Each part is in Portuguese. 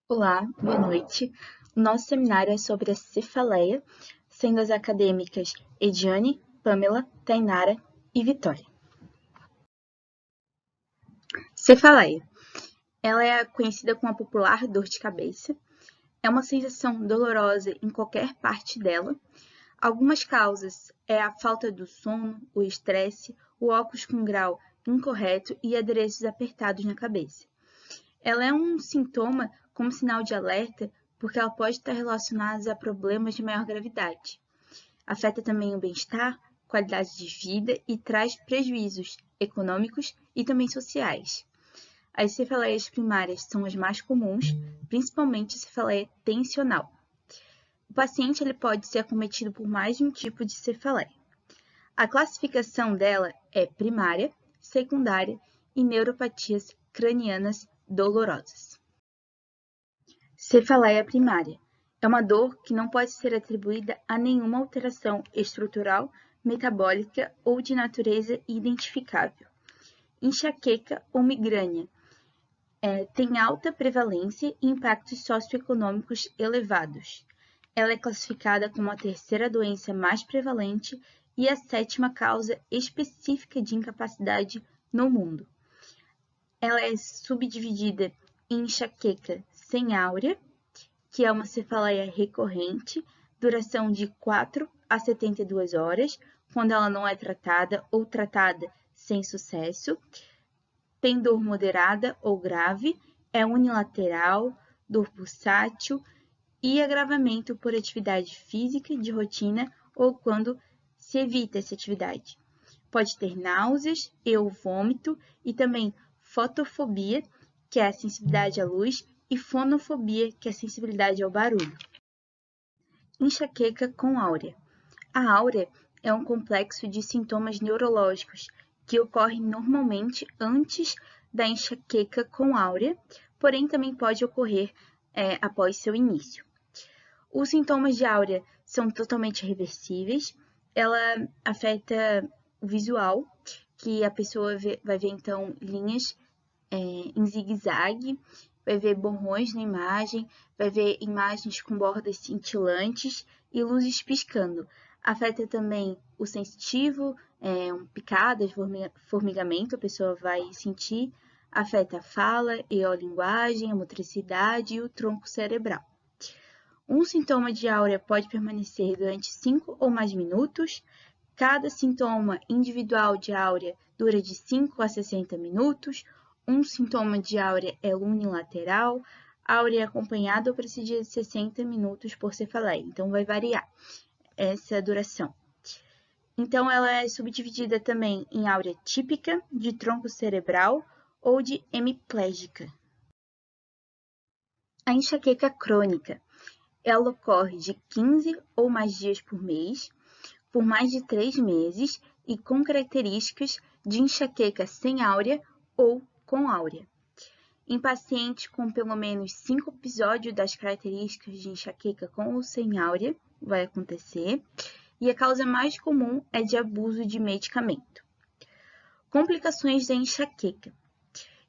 Olá, boa noite. O nosso seminário é sobre a cefaleia, sendo as acadêmicas Ediane, Pamela, Tainara e Vitória. Cefaleia. Ela é conhecida como a popular dor de cabeça. É uma sensação dolorosa em qualquer parte dela. Algumas causas é a falta do sono, o estresse, o óculos com grau incorreto e adereços apertados na cabeça. Ela é um sintoma como sinal de alerta porque ela pode estar relacionada a problemas de maior gravidade. Afeta também o bem-estar, qualidade de vida e traz prejuízos econômicos e também sociais. As cefaleias primárias são as mais comuns, principalmente a cefaleia tensional. O paciente ele pode ser acometido por mais de um tipo de cefaleia. A classificação dela é primária, secundária e neuropatias cranianas dolorosas. Cefaleia primária é uma dor que não pode ser atribuída a nenhuma alteração estrutural, metabólica ou de natureza identificável. Enxaqueca ou migrânia tem alta prevalência e impactos socioeconômicos elevados. Ela é classificada como a terceira doença mais prevalente e a sétima causa específica de incapacidade no mundo. Ela é subdividida em enxaqueca sem áurea, que é uma cefaleia recorrente, duração de 4 a 72 horas, quando ela não é tratada ou tratada sem sucesso. Tem dor moderada ou grave, é unilateral, dor pulsátil e agravamento por atividade física de rotina ou quando se evita essa atividade. Pode ter náuseas e ou vômito e também fotofobia, que é a sensibilidade à luz, e fonofobia, que é a sensibilidade ao barulho. Enxaqueca com áurea. A áurea é um complexo de sintomas neurológicos que ocorre normalmente antes da enxaqueca com áurea, porém também pode ocorrer após seu início. Os sintomas de áurea são totalmente reversíveis, ela afeta o visual, que a pessoa vai ver então linhas em zigue-zague, vai ver borrões na imagem, vai ver imagens com bordas cintilantes e luzes piscando. Afeta também o sensitivo, picadas, formigamento, a pessoa vai sentir. Afeta a fala e a linguagem, a motricidade e o tronco cerebral. Um sintoma de áurea pode permanecer durante 5 ou mais minutos. Cada sintoma individual de áurea dura de 5 a 60 minutos. Um sintoma de áurea é unilateral. Áurea é acompanhada ou precede de 60 minutos por cefaleia, então vai variar essa duração. Então, ela é subdividida também em áurea típica, de tronco cerebral ou de hemiplégica. A enxaqueca crônica. Ela ocorre de 15 ou mais dias por mês, por mais de 3 meses e com características de enxaqueca sem áurea ou com áurea. Em pacientes com pelo menos 5 episódios das características de enxaqueca com ou sem áurea, vai acontecer, e a causa mais comum é de abuso de medicamento. Complicações da enxaqueca.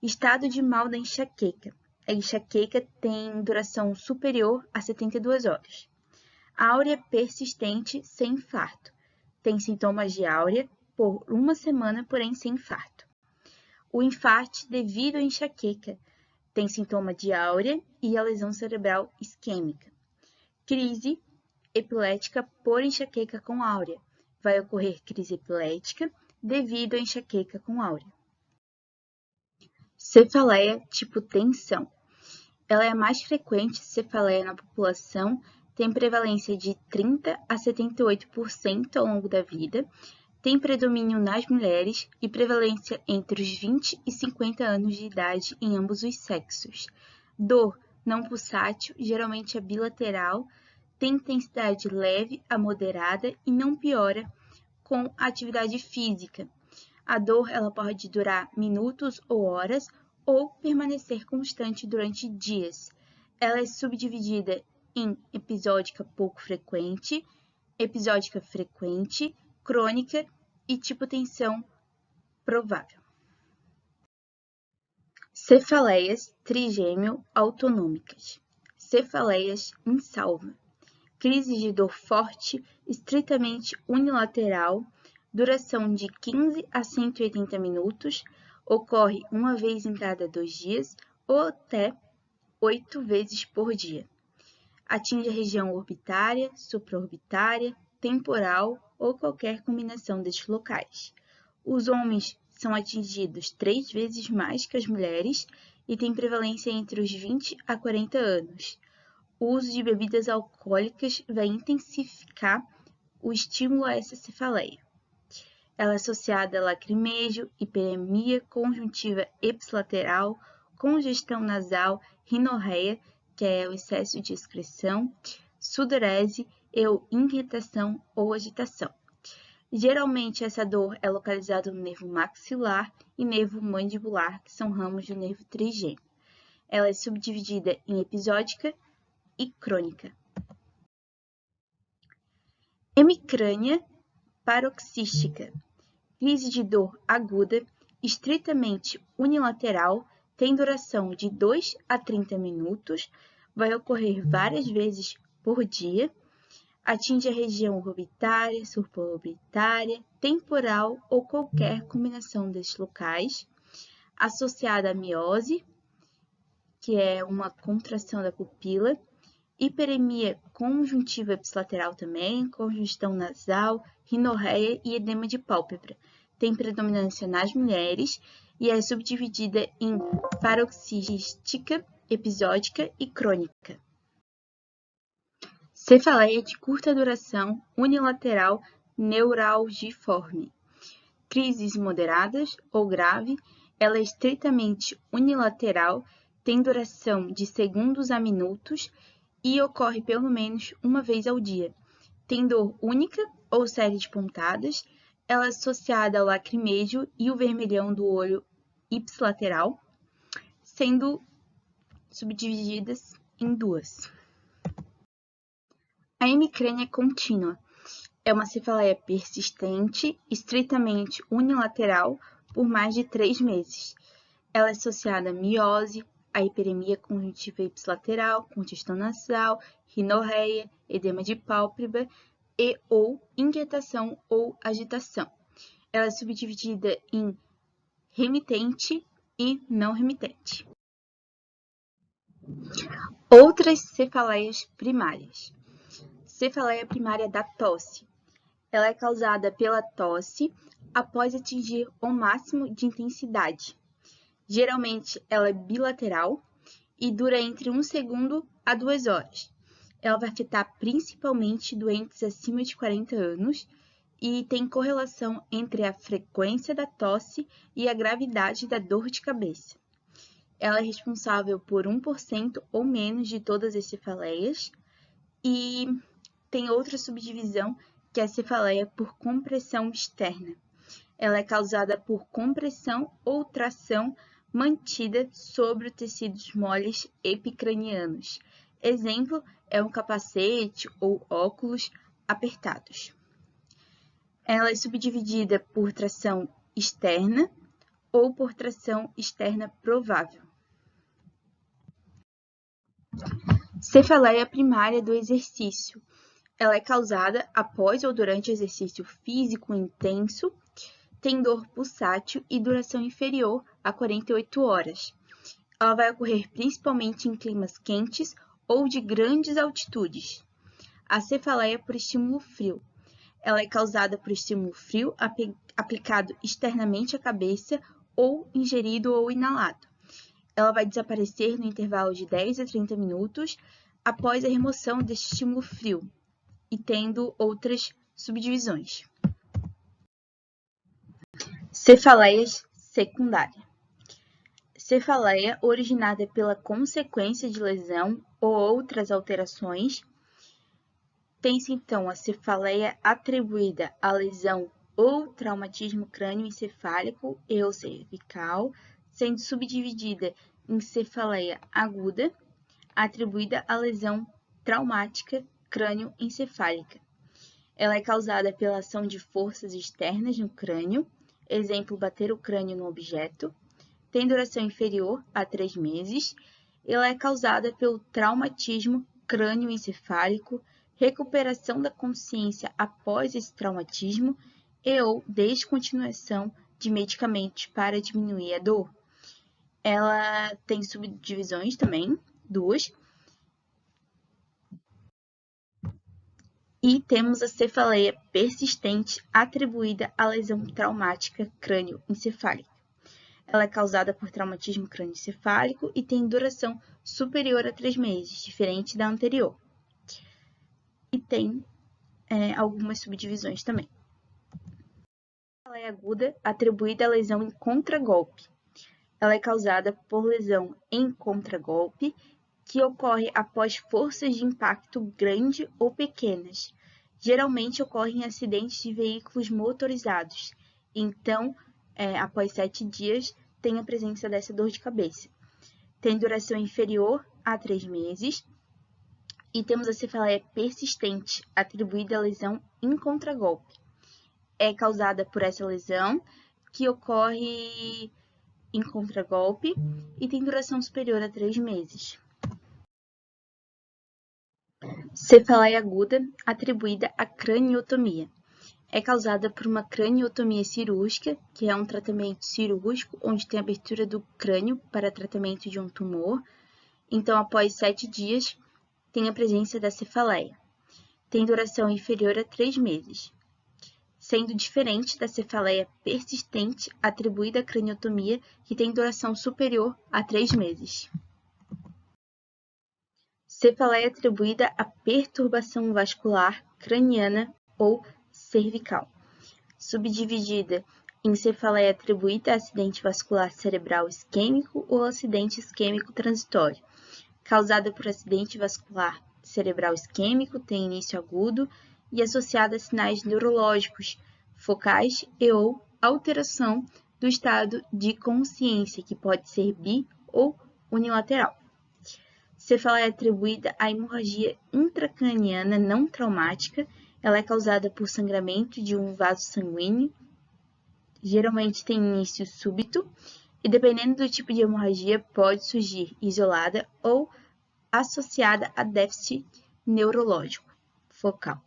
Estado de mal da enxaqueca. A enxaqueca tem duração superior a 72 horas. Áurea persistente sem infarto. Tem sintomas de áurea por 1 semana, porém sem infarto. O infarto devido à enxaqueca tem sintoma de áurea e a lesão cerebral isquêmica. Crise epilética por enxaqueca com áurea. Vai ocorrer crise epilética devido à enxaqueca com áurea. Cefaleia tipo tensão. Ela é a mais frequente cefaleia na população, tem prevalência de 30 a 78% ao longo da vida, tem predomínio nas mulheres e prevalência entre os 20 e 50 anos de idade em ambos os sexos. Dor não pulsátil, geralmente é bilateral, tem intensidade leve a moderada e não piora com a atividade física. A dor ela pode durar minutos ou horas ou permanecer constante durante dias. Ela é subdividida em episódica pouco frequente, episódica frequente, crônica e tipo tensão provável. Cefaleias trigêmeo autonômicas. cefaleias insalva. Crise de dor forte, estritamente unilateral, duração de 15 a 180 minutos, ocorre uma vez em cada 2 dias ou até 8 vezes por dia. Atinge a região orbitária, supraorbitária, temporal ou qualquer combinação destes locais. Os homens são atingidos 3 vezes mais que as mulheres e têm prevalência entre os 20 a 40 anos. O uso de bebidas alcoólicas vai intensificar o estímulo a essa cefaleia. Ela é associada a lacrimejo, hiperemia conjuntiva ipsilateral, congestão nasal, rinorreia, que é o excesso de excreção, sudorese e irritação ou agitação. Geralmente, essa dor é localizada no nervo maxilar e nervo mandibular, que são ramos do nervo trigêmeo. Ela é subdividida em episódica e crônica. Hemicrânia paroxística. Crise de dor aguda, estritamente unilateral, tem duração de 2 a 30 minutos, vai ocorrer várias vezes por dia, atinge a região orbitária, supraorbitária, temporal ou qualquer combinação destes locais, associada à miose, que é uma contração da pupila, hiperemia conjuntiva ipsilateral também, congestão nasal, rinorreia e edema de pálpebra. Tem predominância nas mulheres e é subdividida em paroxística, episódica e crônica. Cefaleia de curta duração, unilateral, neuralgiforme. Crises moderadas ou grave, ela é estritamente unilateral, tem duração de segundos a minutos e ocorre pelo menos uma vez ao dia. Tem dor única ou série de pontadas, ela é associada ao lacrimejo e o vermelhão do olho ipsilateral, sendo subdivididas em duas. A hemicrânia contínua é uma cefaleia persistente, estritamente unilateral, por mais de 3 meses. Ela é associada à miose, à hiperemia conjuntiva ipsilateral, congestão nasal, rinorreia, edema de pálpebra e ou inquietação ou agitação. Ela é subdividida em remitente e não remitente. Outras cefaleias primárias. Cefaleia primária da tosse. Ela é causada pela tosse após atingir o máximo de intensidade. Geralmente, ela é bilateral e dura entre 1 segundo a 2 horas. Ela vai afetar principalmente doentes acima de 40 anos e tem correlação entre a frequência da tosse e a gravidade da dor de cabeça. Ela é responsável por 1% ou menos de todas as cefaleias e tem outra subdivisão que é a cefaleia por compressão externa. Ela é causada por compressão ou tração mantida sobre os tecidos moles epicranianos. Exemplo é um capacete ou óculos apertados. Ela é subdividida por tração externa ou por tração externa provável. Cefaleia primária do exercício. Ela é causada após ou durante exercício físico intenso, tem dor pulsátil e duração inferior a 48 horas. Ela vai ocorrer principalmente em climas quentes ou de grandes altitudes. A cefaleia por estímulo frio. Ela é causada por estímulo frio aplicado externamente à cabeça ou ingerido ou inalado. Ela vai desaparecer no intervalo de 10 a 30 minutos após a remoção deste estímulo frio e tendo outras subdivisões. Cefaleias secundárias. Cefaleia originada pela consequência de lesão ou outras alterações. Tem-se então a cefaleia atribuída à lesão ou traumatismo crânioencefálico e ou cervical, sendo subdividida em cefaleia aguda, atribuída à lesão traumática crânioencefálica. Ela é causada pela ação de forças externas no crânio, exemplo, bater o crânio no objeto, tem duração inferior a 3 meses ela é causada pelo traumatismo crânioencefálico, recuperação da consciência após esse traumatismo e ou descontinuação de medicamentos para diminuir a dor. Ela tem subdivisões também, 2. E temos a cefaleia persistente atribuída à lesão traumática crânioencefálica. Ela é causada por traumatismo crânioencefálico e tem duração superior a 3 meses, diferente da anterior. E tem algumas subdivisões também. Ela é aguda, atribuída à lesão em contragolpe. Ela é causada por lesão em contragolpe, que ocorre após forças de impacto grandes ou pequenas. Geralmente ocorre em acidentes de veículos motorizados. Então, após 7 dias, tem a presença dessa dor de cabeça. Tem duração inferior a 3 meses. E temos a cefaleia persistente, atribuída à lesão em contragolpe. É causada por essa lesão, que ocorre em contragolpe e tem duração superior a 3 meses. Cefaleia aguda, atribuída à craniotomia. É causada por uma craniotomia cirúrgica, que é um tratamento cirúrgico onde tem abertura do crânio para tratamento de um tumor. Então, após 7 dias, tem a presença da cefaleia. Tem duração inferior a 3 meses, sendo diferente da cefaleia persistente atribuída à craniotomia, que tem duração superior a 3 meses. Cefaleia atribuída à perturbação vascular craniana ou cervical. Subdividida em cefaleia atribuída a acidente vascular cerebral isquêmico ou acidente isquêmico transitório. Causada por acidente vascular cerebral isquêmico, tem início agudo e associada a sinais neurológicos, focais e ou alteração do estado de consciência, que pode ser bi ou unilateral. Cefaleia atribuída à hemorragia intracraniana não traumática, ela é causada por sangramento de um vaso sanguíneo, geralmente tem início súbito, e dependendo do tipo de hemorragia, pode surgir isolada ou associada a déficit neurológico focal.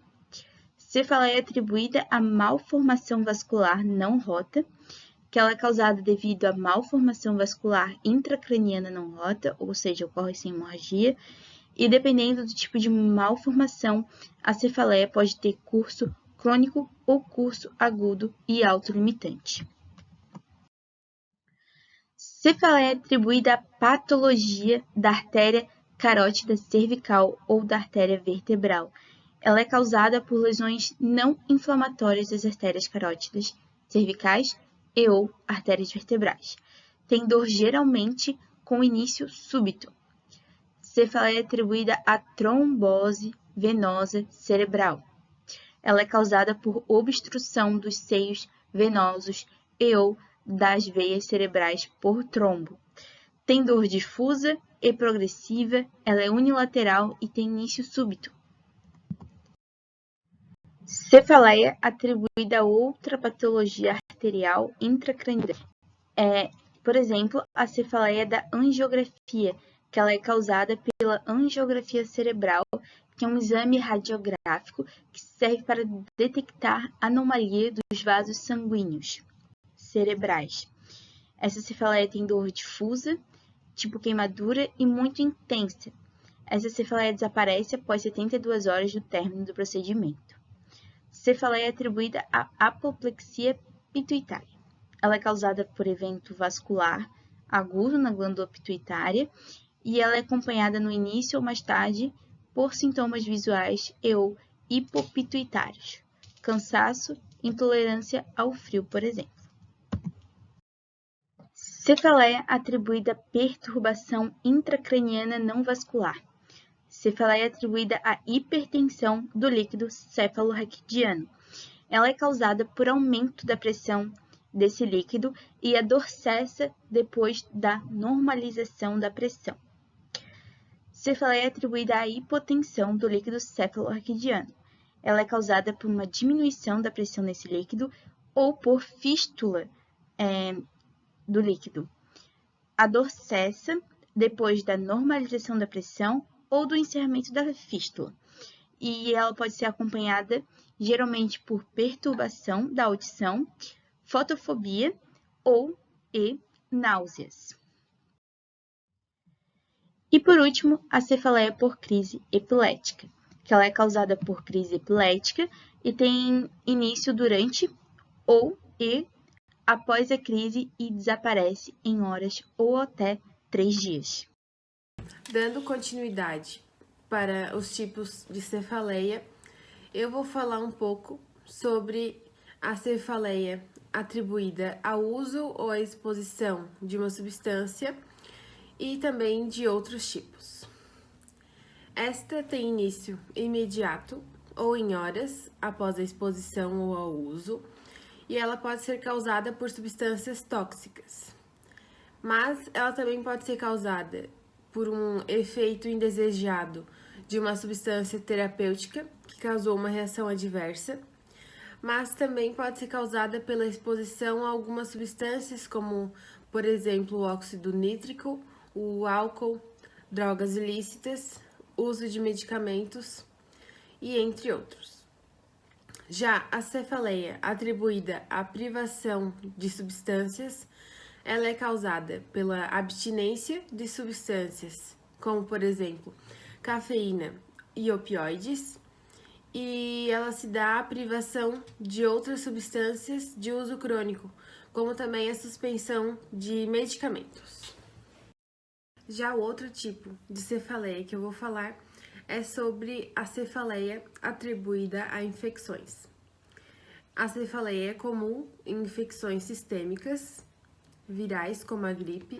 Cefaleia atribuída à malformação vascular não rota, que ela é causada devido à malformação vascular intracraniana não rota, ou seja, ocorre sem hemorragia, e dependendo do tipo de malformação, a cefaleia pode ter curso crônico ou curso agudo e autolimitante. Cefaleia atribuída à patologia da artéria carótida cervical ou da artéria vertebral. Ela é causada por lesões não inflamatórias das artérias carótidas cervicais e ou artérias vertebrais. Tem dor geralmente com início súbito. Cefaleia atribuída à trombose venosa cerebral. Ela é causada por obstrução dos seios venosos e ou das veias cerebrais por trombo. Tem dor difusa e progressiva, ela é unilateral e tem início súbito. Cefaleia atribuída a outra patologia arterial intracraniana. Por exemplo, a cefaleia da angiografia, que ela é causada pela angiografia cerebral, que é um exame radiográfico que serve para detectar anomalia dos vasos sanguíneos cerebrais. Essa cefaleia tem dor difusa, tipo queimadura e muito intensa. Essa cefaleia desaparece após 72 horas do término do procedimento. Cefaleia atribuída à apoplexia pituitária. Ela é causada por evento vascular agudo na glândula pituitária e ela é acompanhada no início ou mais tarde por sintomas visuais e ou hipopituitários, cansaço, intolerância ao frio, por exemplo. Cefaleia atribuída à perturbação intracraniana não vascular. Cefaleia atribuída à hipertensão do líquido cefalorraquidiano. Ela é causada por aumento da pressão desse líquido e a dor cessa depois da normalização da pressão. Cefaleia atribuída à hipotensão do líquido cefalorraquidiano. Ela é causada por uma diminuição da pressão nesse líquido ou por fístula do líquido. A dor cessa depois da normalização da pressão ou do encerramento da fístula. E ela pode ser acompanhada geralmente por perturbação da audição, fotofobia e náuseas. E por último, a cefaleia por crise epilética, que ela é causada por crise epilética e tem início durante e após a crise e desaparece em horas ou até 3 dias. Dando continuidade para os tipos de cefaleia, eu vou falar um pouco sobre a cefaleia atribuída ao uso ou à exposição de uma substância e também de outros tipos. Esta tem início imediato ou em horas após a exposição ou ao uso, e ela pode ser causada por substâncias tóxicas. Mas ela também pode ser causada por um efeito indesejado de uma substância terapêutica que causou uma reação adversa, mas também pode ser causada pela exposição a algumas substâncias como, por exemplo, o óxido nítrico, o álcool, drogas ilícitas, uso de medicamentos e entre outros. Já a cefaleia atribuída à privação de substâncias, ela é causada pela abstinência de substâncias, como por exemplo, cafeína e opioides, e ela se dá à privação de outras substâncias de uso crônico, como também a suspensão de medicamentos. Já o outro tipo de cefaleia que eu vou falar é sobre a cefaleia atribuída a infecções. A cefaleia é comum em infecções sistêmicas, virais como a gripe,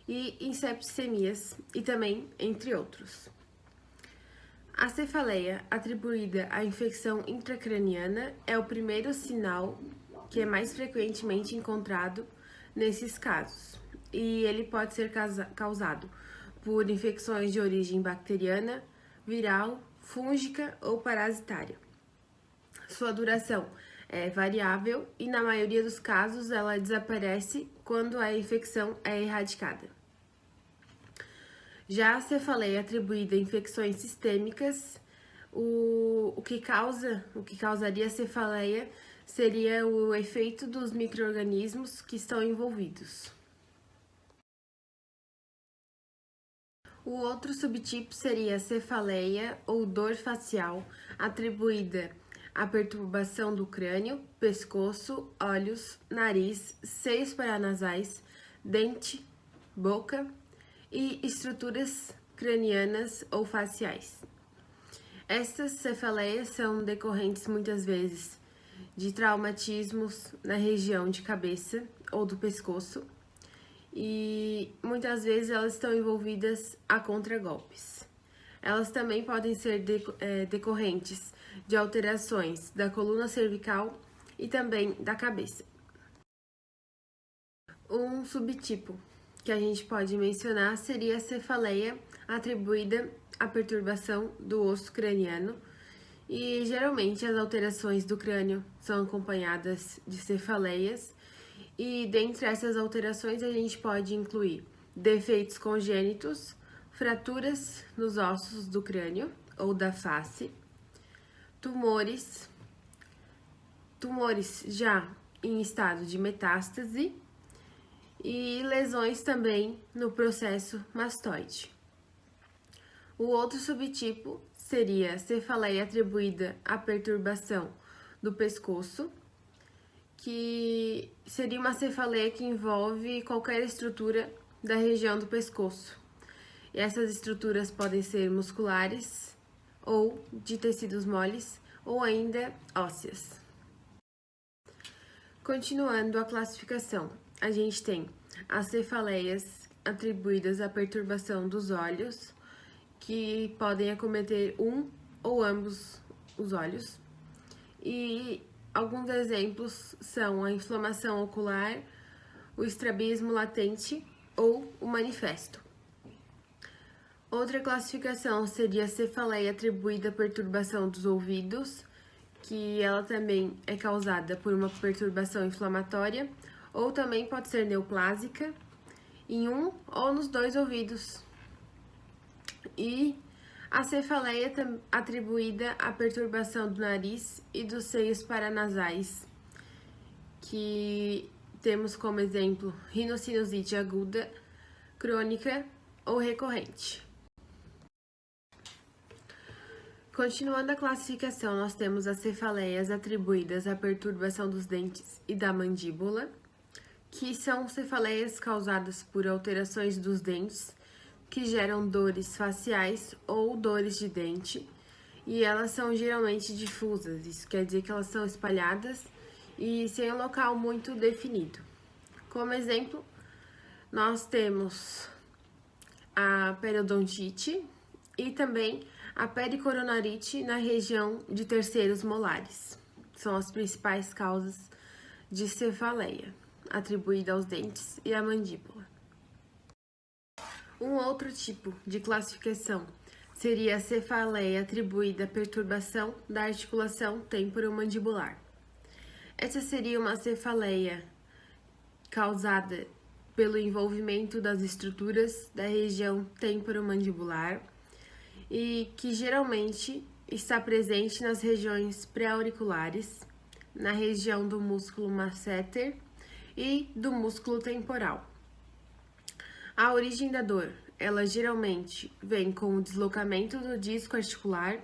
e em septicemias, e também entre outros. A cefaleia atribuída à infecção intracraniana é o primeiro sinal que é mais frequentemente encontrado nesses casos, e ele pode ser causado por infecções de origem bacteriana, viral, fúngica ou parasitária. Sua duração é variável e, na maioria dos casos, ela desaparece quando a infecção é erradicada. Já a cefaleia atribuída a infecções sistêmicas, o que causaria a cefaleia seria o efeito dos micro-organismos que estão envolvidos. O outro subtipo seria a cefaleia ou dor facial, atribuída à perturbação do crânio, pescoço, olhos, nariz, seios paranasais, dente, boca e estruturas cranianas ou faciais. Estas cefaleias são decorrentes muitas vezes de traumatismos na região de cabeça ou do pescoço, e muitas vezes elas estão envolvidas a contragolpes. Elas também podem ser decorrentes de alterações da coluna cervical e também da cabeça. Um subtipo que a gente pode mencionar seria a cefaleia atribuída à perturbação do osso craniano, e geralmente as alterações do crânio são acompanhadas de cefaleias. E dentre essas alterações a gente pode incluir defeitos congênitos, fraturas nos ossos do crânio ou da face, tumores já em estado de metástase e lesões também no processo mastoide. O outro subtipo seria a cefaleia atribuída à perturbação do pescoço, que seria uma cefaleia que envolve qualquer estrutura da região do pescoço. E essas estruturas podem ser musculares, ou de tecidos moles, ou ainda ósseas. Continuando a classificação, a gente tem as cefaleias atribuídas à perturbação dos olhos, que podem acometer um ou ambos os olhos, e alguns exemplos são a inflamação ocular, o estrabismo latente ou o manifesto. Outra classificação seria a cefaleia atribuída à perturbação dos ouvidos, que ela também é causada por uma perturbação inflamatória, ou também pode ser neoplásica. em um ou nos dois ouvidos. E a cefaleia atribuída à perturbação do nariz e dos seios paranasais, que temos como exemplo rinocinusite aguda, crônica ou recorrente. Continuando a classificação, nós temos as cefaleias atribuídas à perturbação dos dentes e da mandíbula, que são cefaleias causadas por alterações dos dentes, que geram dores faciais ou dores de dente, e elas são geralmente difusas, isso quer dizer que elas são espalhadas e sem um local muito definido. Como exemplo, nós temos a periodontite e também a pericoronarite na região de terceiros molares. São as principais causas de cefaleia, atribuída aos dentes e à mandíbula. Um outro tipo de classificação seria a cefaleia atribuída à perturbação da articulação temporomandibular. Essa seria uma cefaleia causada pelo envolvimento das estruturas da região temporomandibular e que geralmente está presente nas regiões pré-auriculares, na região do músculo masseter e do músculo temporal. A origem da dor, ela geralmente vem com o deslocamento do disco articular,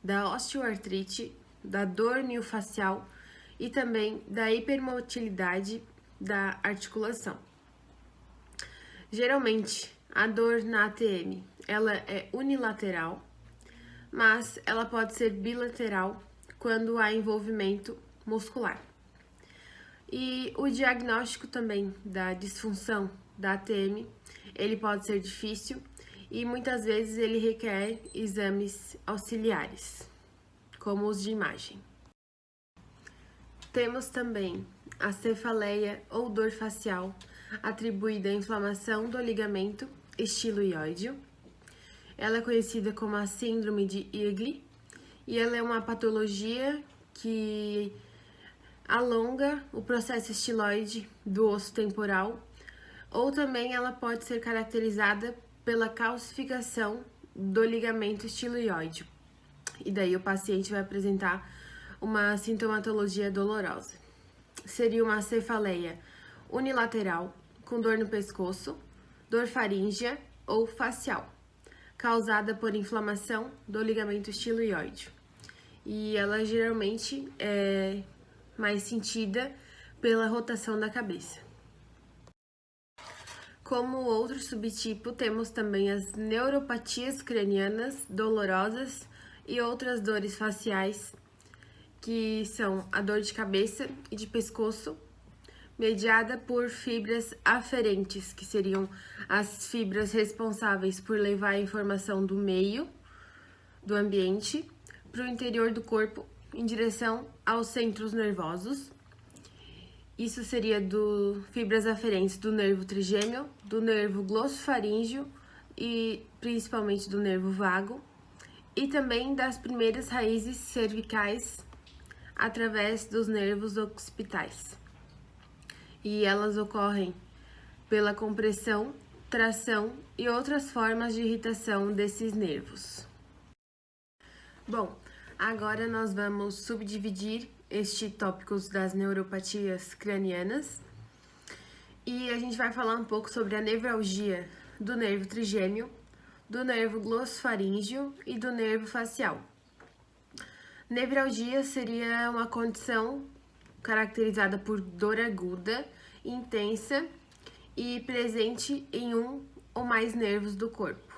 da osteoartrite, da dor miofascial e também da hipermotilidade da articulação. Geralmente, a dor na ATM, ela é unilateral, mas ela pode ser bilateral quando há envolvimento muscular. E o diagnóstico também da disfunção da ATM, ele pode ser difícil e muitas vezes ele requer exames auxiliares, como os de imagem. Temos também a cefaleia ou dor facial, atribuída à inflamação do ligamento estiloióideo. Ela é conhecida como a síndrome de Eagle e ela é uma patologia que alonga o processo estiloide do osso temporal, ou também ela pode ser caracterizada pela calcificação do ligamento estiloióideo. E daí o paciente vai apresentar uma sintomatologia dolorosa. Seria uma cefaleia unilateral, com dor no pescoço, dor faríngea ou facial, causada por inflamação do ligamento estiloióideo. E ela geralmente é mais sentida pela rotação da cabeça. Como outro subtipo, temos também as neuropatias cranianas dolorosas e outras dores faciais, que são a dor de cabeça e de pescoço, mediada por fibras aferentes, que seriam as fibras responsáveis por levar a informação do meio, do ambiente, para o interior do corpo, em direção aos centros nervosos. Isso seria fibras aferentes do nervo trigêmeo, do nervo glossofaríngeo e principalmente do nervo vago, e também das primeiras raízes cervicais através dos nervos occipitais. E elas ocorrem pela compressão, tração e outras formas de irritação desses nervos. Bom, agora nós vamos subdividir este tópicos das neuropatias cranianas e a gente vai falar um pouco sobre a nevralgia do nervo trigêmeo, do nervo glossofaríngeo e do nervo facial. Nevralgia seria uma condição caracterizada por dor aguda, intensa e presente em um ou mais nervos do corpo.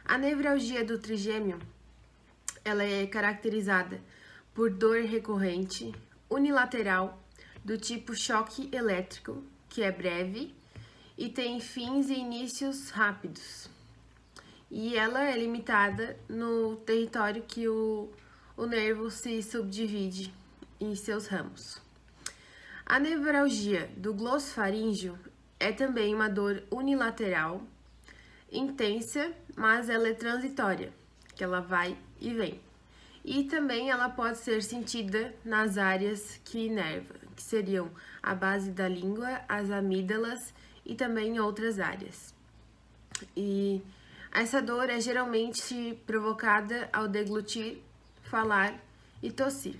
A nevralgia do trigêmeo, ela é caracterizada por dor recorrente, unilateral, do tipo choque elétrico, que é breve e tem fins e inícios rápidos. E ela é limitada no território que o nervo se subdivide em seus ramos. A nevralgia do glossofaríngeo é também uma dor unilateral, intensa, mas ela é transitória, que ela vai e vem. E também ela pode ser sentida nas áreas que inerva, que seriam a base da língua, as amígdalas e também em outras áreas. E essa dor é geralmente provocada ao deglutir, falar e tossir.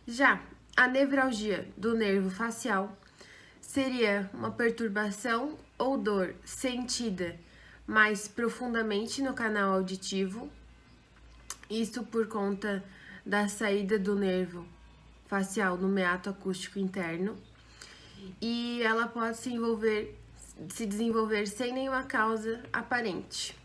Já a nevralgia do nervo facial seria uma perturbação ou dor sentida mais profundamente no canal auditivo, isso por conta da saída do nervo facial no meato acústico interno, e ela pode se desenvolver sem nenhuma causa aparente.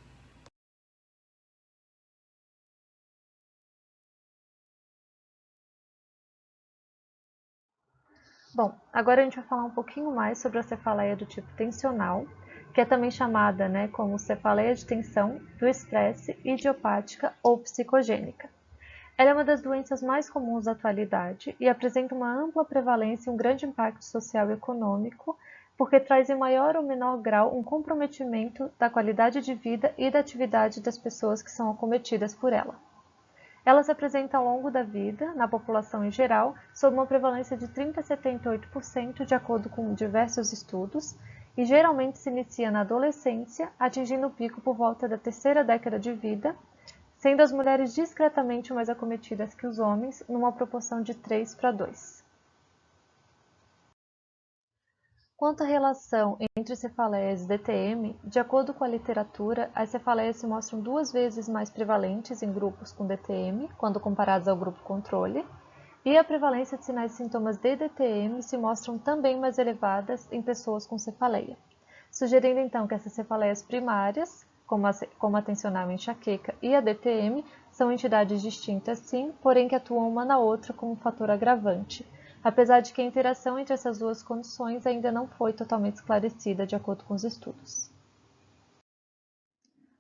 Bom, agora a gente vai falar um pouquinho mais sobre a cefaleia do tipo tensional, que é também chamada como cefaleia de tensão, do estresse, idiopática ou psicogênica. Ela é uma das doenças mais comuns da atualidade e apresenta uma ampla prevalência e um grande impacto social e econômico, porque traz em maior ou menor grau um comprometimento da qualidade de vida e da atividade das pessoas que são acometidas por ela. Ela se apresenta ao longo da vida, na população em geral, sob uma prevalência de 30 a 78%, de acordo com diversos estudos, e geralmente se inicia na adolescência, atingindo o pico por volta da terceira década de vida, sendo as mulheres discretamente mais acometidas que os homens, numa proporção de 3 para 2. Quanto à relação entre cefaleias e DTM, de acordo com a literatura, as cefaleias se mostram 2 vezes mais prevalentes em grupos com DTM, quando comparados ao grupo controle, e a prevalência de sinais e sintomas de DTM se mostram também mais elevadas em pessoas com cefaleia, sugerindo então que essas cefaleias primárias, como a tensional e enxaqueca e a DTM, são entidades distintas sim, porém que atuam uma na outra como um fator agravante, apesar de que a interação entre essas duas condições ainda não foi totalmente esclarecida de acordo com os estudos.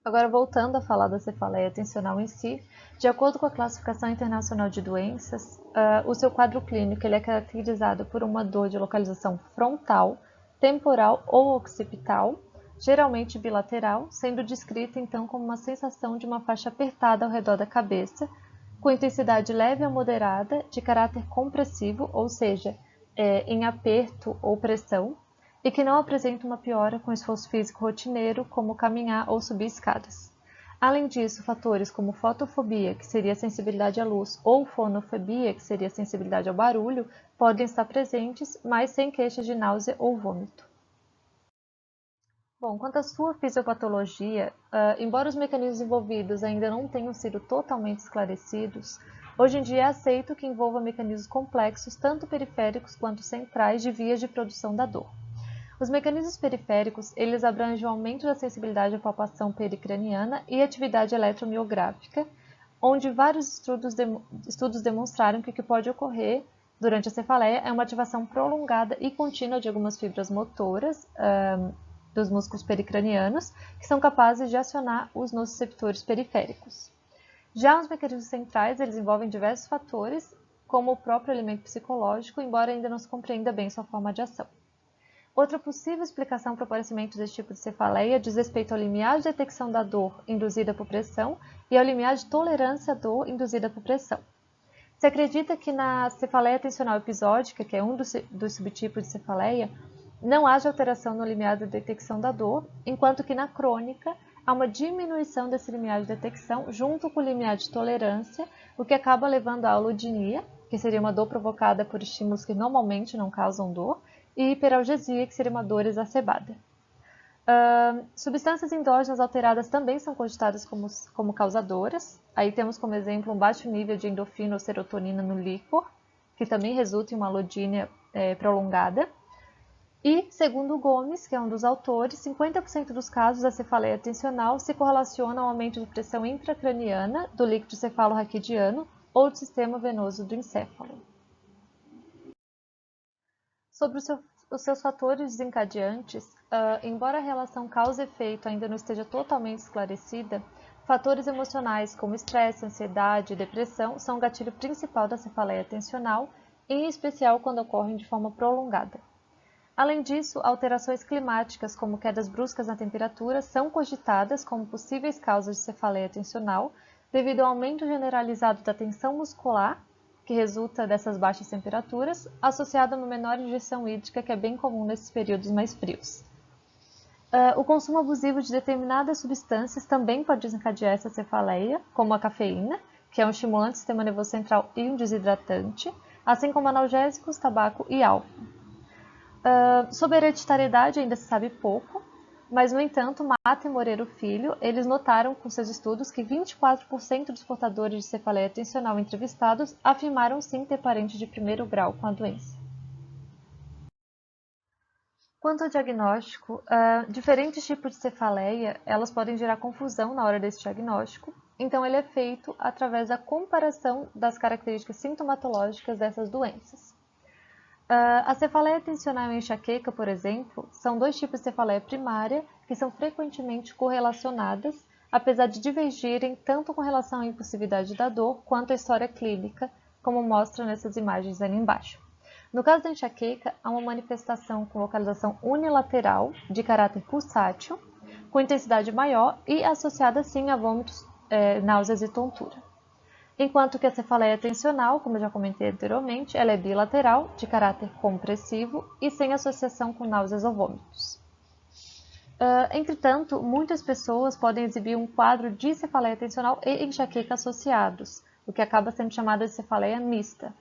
Agora, voltando a falar da cefaleia tensional em si, de acordo com a Classificação Internacional de Doenças, o seu quadro clínico ele é caracterizado por uma dor de localização frontal, temporal ou occipital, geralmente bilateral, sendo descrita então como uma sensação de uma faixa apertada ao redor da cabeça, com intensidade leve a moderada, de caráter compressivo, ou seja, em aperto ou pressão, e que não apresenta uma piora com esforço físico rotineiro, como caminhar ou subir escadas. Além disso, fatores como fotofobia, que seria a sensibilidade à luz, ou fonofobia, que seria a sensibilidade ao barulho, podem estar presentes, mas sem queixas de náusea ou vômito. Bom, quanto à sua fisiopatologia, embora os mecanismos envolvidos ainda não tenham sido totalmente esclarecidos, hoje em dia é aceito que envolva mecanismos complexos, tanto periféricos quanto centrais, de vias de produção da dor. Os mecanismos periféricos, eles abrangem o aumento da sensibilidade à palpação pericraniana e atividade eletromiográfica, onde vários estudos demonstraram que o que pode ocorrer durante a cefaleia é uma ativação prolongada e contínua de algumas fibras motoras dos músculos pericranianos, que são capazes de acionar os nociceptores periféricos. Já os mecanismos centrais, eles envolvem diversos fatores, como o próprio elemento psicológico, embora ainda não se compreenda bem sua forma de ação. Outra possível explicação para o aparecimento desse tipo de cefaleia diz respeito ao limiar de detecção da dor induzida por pressão e ao limiar de tolerância à dor induzida por pressão. Se acredita que na cefaleia tensional episódica, que é um dos subtipos de cefaleia, não haja alteração no limiar de detecção da dor, enquanto que na crônica há uma diminuição desse limiar de detecção junto com o limiar de tolerância, o que acaba levando à alodinia, que seria uma dor provocada por estímulos que normalmente não causam dor, e hiperalgesia, que seria uma dor exacerbada. Substâncias endógenas alteradas também são cogitadas como causadoras. Aí temos como exemplo um baixo nível de endorfina ou serotonina no líquor, que também resulta em uma alodínia prolongada. E, segundo Gomes, que é um dos autores, 50% dos casos da cefaleia tensional se correlacionam ao aumento de pressão intracraniana do líquido cefalorraquidiano ou do sistema venoso do encéfalo. Sobre os seus fatores desencadeantes, embora a relação causa-efeito ainda não esteja totalmente esclarecida, fatores emocionais como estresse, ansiedade e depressão são o gatilho principal da cefaleia tensional, em especial quando ocorrem de forma prolongada. Além disso, alterações climáticas como quedas bruscas na temperatura são cogitadas como possíveis causas de cefaleia tensional devido ao aumento generalizado da tensão muscular que resulta dessas baixas temperaturas, associado a uma menor ingestão hídrica, que é bem comum nesses períodos mais frios. O consumo abusivo de determinadas substâncias também pode desencadear essa cefaleia, como a cafeína, que é um estimulante do sistema nervoso central e um desidratante, assim como analgésicos, tabaco e álcool. Sobre a hereditariedade ainda se sabe pouco, mas, no entanto, Mata e Moreira Filho, eles notaram com seus estudos que 24% dos portadores de cefaleia tensional entrevistados afirmaram sim ter parente de primeiro grau com a doença. Quanto ao diagnóstico, diferentes tipos de cefaleia, elas podem gerar confusão na hora desse diagnóstico, então ele é feito através da comparação das características sintomatológicas dessas doenças. A cefaleia tensional e enxaqueca, por exemplo, são dois tipos de cefaleia primária que são frequentemente correlacionadas, apesar de divergirem tanto com relação à impulsividade da dor quanto à história clínica, como mostra nessas imagens ali embaixo. No caso da enxaqueca, há uma manifestação com localização unilateral, de caráter pulsátil, com intensidade maior e associada sim a vômitos, náuseas e tontura. Enquanto que a cefaleia tensional, como eu já comentei anteriormente, ela é bilateral, de caráter compressivo e sem associação com náuseas ou vômitos. Entretanto, muitas pessoas podem exibir um quadro de cefaleia tensional e enxaqueca associados, o que acaba sendo chamada de cefaleia mista.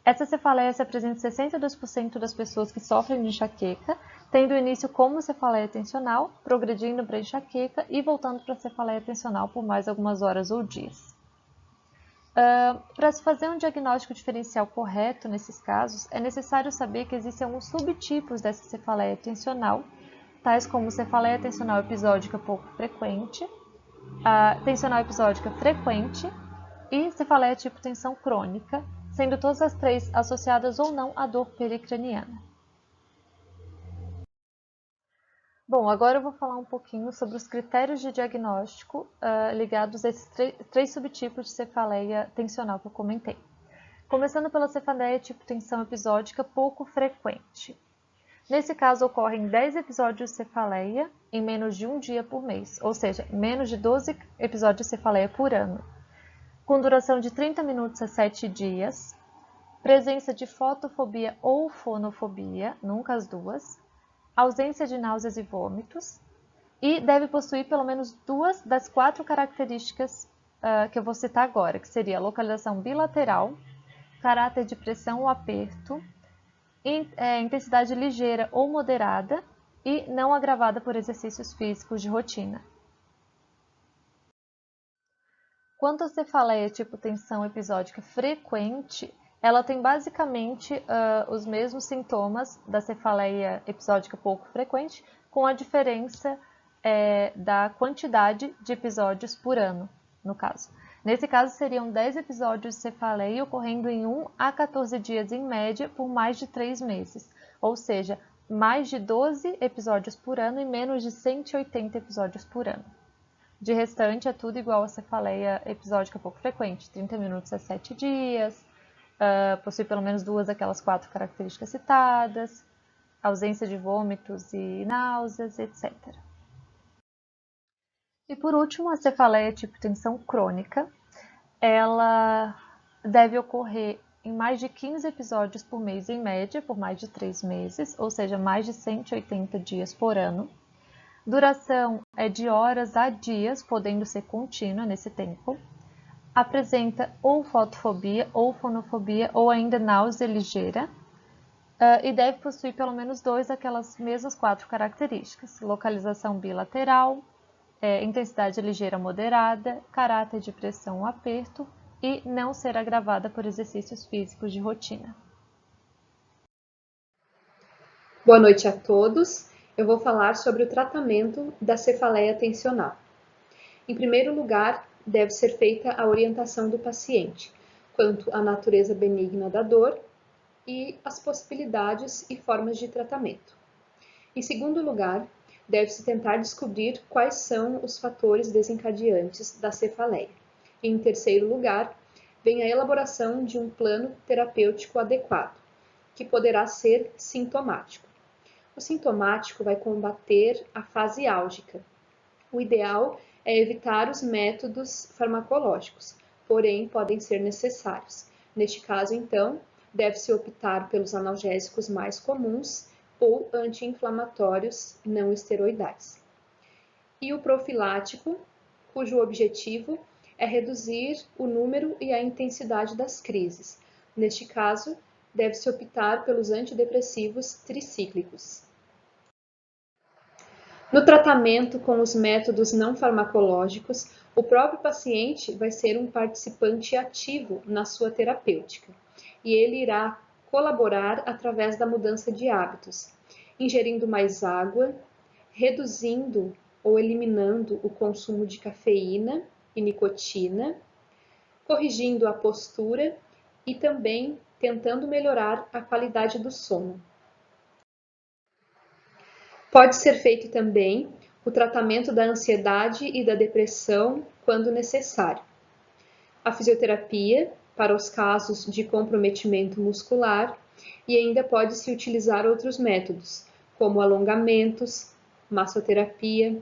Essa cefaleia se apresenta em 62% das pessoas que sofrem de enxaqueca, tendo início como cefaleia tensional, progredindo para enxaqueca e voltando para a cefaleia tensional por mais algumas horas ou dias. Para se fazer um diagnóstico diferencial correto nesses casos, é necessário saber que existem alguns subtipos dessa cefaleia tensional, tais como cefaleia tensional episódica pouco frequente, tensional episódica frequente e cefaleia tipo tensão crônica, sendo todas as três associadas ou não à dor pericraniana. Bom, agora eu vou falar um pouquinho sobre os critérios de diagnóstico ligados a esses três subtipos de cefaleia tensional que eu comentei. Começando pela cefaleia tipo tensão episódica pouco frequente. Nesse caso, ocorrem 10 episódios de cefaleia em menos de um dia por mês, ou seja, menos de 12 episódios de cefaleia por ano, com duração de 30 minutos a 7 dias, presença de fotofobia ou fonofobia, nunca as duas, ausência de náuseas e vômitos, e deve possuir pelo menos duas das 4 características que eu vou citar agora, que seria localização bilateral, caráter de pressão ou aperto, intensidade ligeira ou moderada e não agravada por exercícios físicos de rotina. Quanto à cefaleia tipo tensão episódica frequente, ela tem basicamente os mesmos sintomas da cefaleia episódica pouco frequente, com a diferença da quantidade de episódios por ano, no caso. Nesse caso, seriam 10 episódios de cefaleia ocorrendo em 1 a 14 dias em média por mais de 3 meses, ou seja, mais de 12 episódios por ano e menos de 180 episódios por ano. De restante, é tudo igual a cefaleia episódica pouco frequente, 30 minutos a 7 dias, possui pelo menos duas daquelas 4 características citadas, ausência de vômitos e náuseas, etc. E por último, a cefaleia tipo tensão crônica, ela deve ocorrer em mais de 15 episódios por mês em média, por mais de 3 meses, ou seja, mais de 180 dias por ano. Duração é de horas a dias, podendo ser contínua nesse tempo. Apresenta ou fotofobia, ou fonofobia, ou ainda náusea ligeira. E deve possuir pelo menos 2 daquelas mesmas 4 características: localização bilateral, intensidade ligeira moderada, caráter de pressão ou aperto e não ser agravada por exercícios físicos de rotina. Boa noite a todos. Eu vou falar sobre o tratamento da cefaleia tensional. Em primeiro lugar, deve ser feita a orientação do paciente quanto à natureza benigna da dor e as possibilidades e formas de tratamento. Em segundo lugar, deve-se tentar descobrir quais são os fatores desencadeantes da cefaleia. Em terceiro lugar, vem a elaboração de um plano terapêutico adequado, que poderá ser sintomático. O sintomático vai combater a fase álgica. O ideal é evitar os métodos farmacológicos, porém podem ser necessários, Neste caso, então, deve-se optar pelos analgésicos mais comuns ou anti-inflamatórios não esteroidais. E o profilático, cujo objetivo é reduzir o número e a intensidade das crises. Neste caso, deve-se optar pelos antidepressivos tricíclicos. No tratamento com os métodos não farmacológicos, o próprio paciente vai ser um participante ativo na sua terapêutica e ele irá colaborar através da mudança de hábitos, ingerindo mais água, reduzindo ou eliminando o consumo de cafeína e nicotina, corrigindo a postura e também tentando melhorar a qualidade do sono. Pode ser feito também o tratamento da ansiedade e da depressão quando necessário. A fisioterapia para os casos de comprometimento muscular e ainda pode-se utilizar outros métodos, como alongamentos, massoterapia,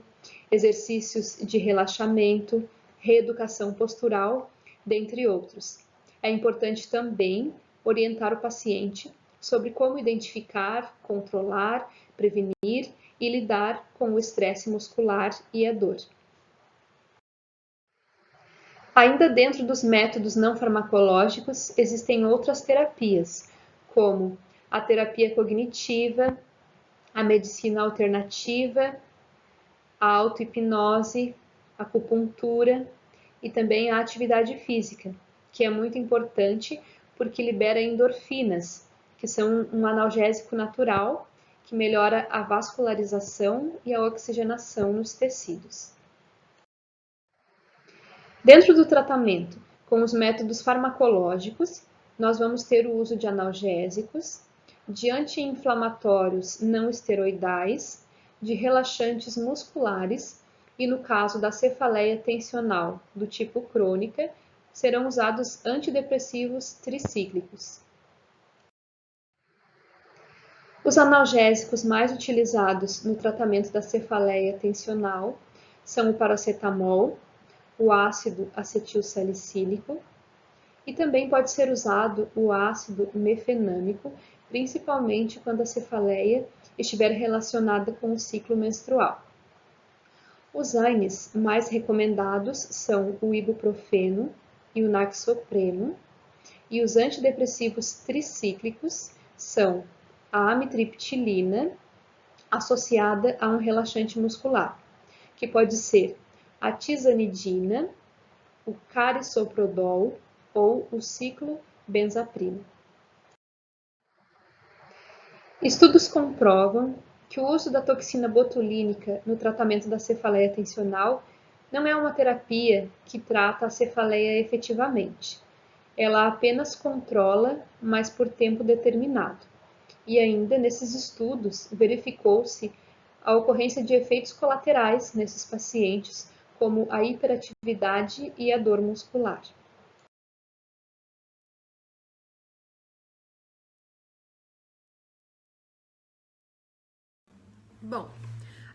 exercícios de relaxamento, reeducação postural, dentre outros. É importante também orientar o paciente sobre como identificar, controlar, prevenir e lidar com o estresse muscular e a dor. Ainda dentro dos métodos não farmacológicos, existem outras terapias, como a terapia cognitiva, a medicina alternativa, a auto-hipnose, a acupuntura e também a atividade física, que é muito importante porque libera endorfinas, que são um analgésico natural que melhora a vascularização e a oxigenação nos tecidos. Dentro do tratamento com os métodos farmacológicos, nós vamos ter o uso de analgésicos, de anti-inflamatórios não esteroidais, de relaxantes musculares e, no caso da cefaleia tensional do tipo crônica, serão usados antidepressivos tricíclicos. Os analgésicos mais utilizados no tratamento da cefaleia tensional são o paracetamol, o ácido acetilsalicílico e também pode ser usado o ácido mefenâmico, principalmente quando a cefaleia estiver relacionada com o ciclo menstrual. Os AINES mais recomendados são o ibuprofeno e o naxopreno, e os antidepressivos tricíclicos são a amitriptilina associada a um relaxante muscular, que pode ser a tizanidina, o carisoprodol ou o ciclobenzaprina. Estudos comprovam que o uso da toxina botulínica no tratamento da cefaleia tensional não é uma terapia que trata a cefaleia efetivamente. Ela apenas controla, mas por tempo determinado. E ainda nesses estudos verificou-se a ocorrência de efeitos colaterais nesses pacientes, como a hiperatividade e a dor muscular. Bom,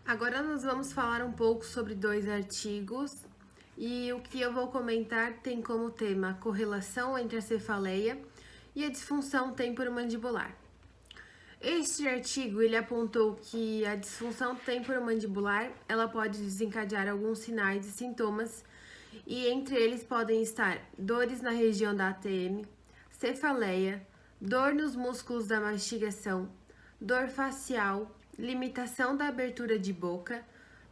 agora nós vamos falar um pouco sobre 2 artigos e o que eu vou comentar tem como tema a correlação entre a cefaleia e a disfunção temporomandibular. Este artigo ele apontou que a disfunção temporomandibular ela pode desencadear alguns sinais e sintomas e entre eles podem estar dores na região da ATM, cefaleia, dor nos músculos da mastigação, dor facial, limitação da abertura de boca,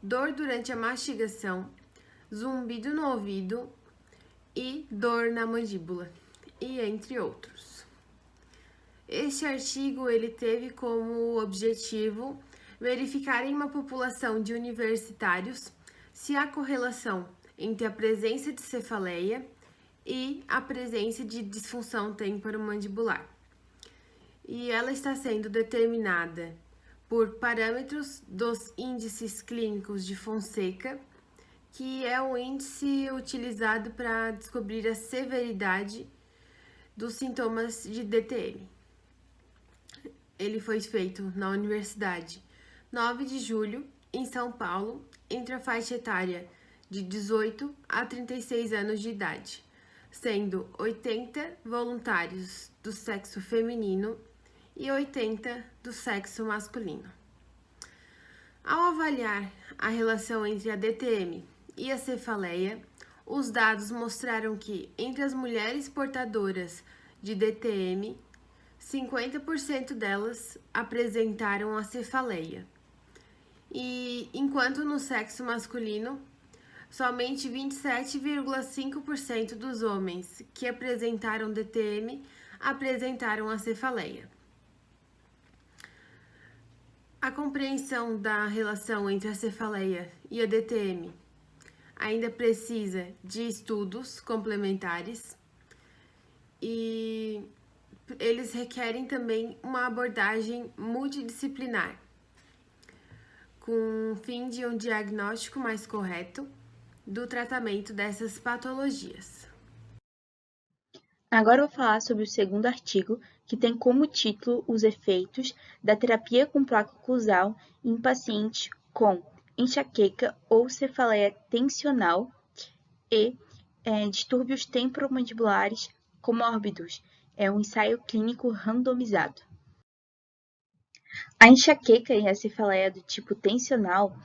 dor durante a mastigação, zumbido no ouvido e dor na mandíbula, e entre outros. Este artigo ele teve como objetivo verificar em uma população de universitários se há correlação entre a presença de cefaleia e a presença de disfunção temporomandibular. E ela está sendo determinada por parâmetros dos índices clínicos de Fonseca, que é o índice utilizado para descobrir a severidade dos sintomas de DTM. Ele foi feito na Universidade 9 de Julho, em São Paulo, entre a faixa etária de 18 a 36 anos de idade, sendo 80 voluntários do sexo feminino e 80 do sexo masculino. Ao avaliar a relação entre a DTM e a cefaleia, os dados mostraram que, entre as mulheres portadoras de DTM, 50% delas apresentaram a cefaleia. E enquanto no sexo masculino, somente 27,5% dos homens que apresentaram DTM apresentaram a cefaleia. A compreensão da relação entre a cefaleia e a DTM ainda precisa de estudos complementares e eles requerem também uma abordagem multidisciplinar, com o fim de um diagnóstico mais correto do tratamento dessas patologias. Agora eu vou falar sobre o segundo artigo, que tem como título os efeitos da terapia com placa oclusal em pacientes com enxaqueca ou cefaleia tensional e distúrbios temporomandibulares comórbidos. É um ensaio clínico randomizado. A enxaqueca e a cefaleia do tipo tensional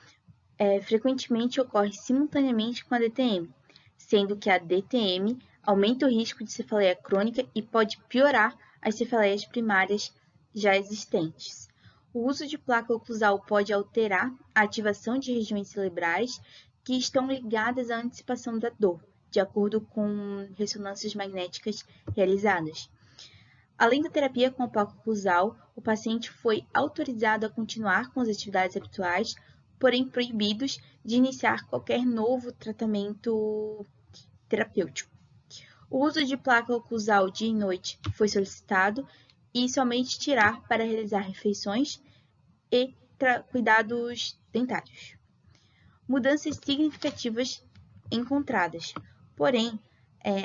frequentemente ocorre simultaneamente com a DTM, sendo que a DTM aumenta o risco de cefaleia crônica e pode piorar as cefaleias primárias já existentes. O uso de placa oclusal pode alterar a ativação de regiões cerebrais que estão ligadas à antecipação da dor, de acordo com ressonâncias magnéticas realizadas. Além da terapia com a placa oclusal, o paciente foi autorizado a continuar com as atividades habituais, porém proibidos de iniciar qualquer novo tratamento terapêutico. O uso de placa oclusal dia e noite foi solicitado e somente tirar para realizar refeições e cuidados dentários. Mudanças significativas encontradas, porém,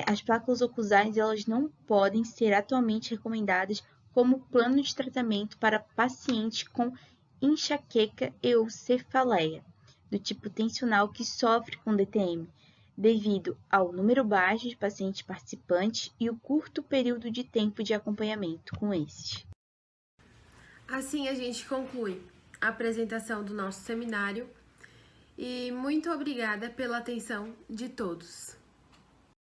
as placas oclusais elas não podem ser atualmente recomendadas como plano de tratamento para pacientes com enxaqueca e ou cefaleia, do tipo tensional que sofre com DTM, devido ao número baixo de pacientes participantes e o curto período de tempo de acompanhamento com esses. Assim a gente conclui a apresentação do nosso seminário e muito obrigada pela atenção de todos.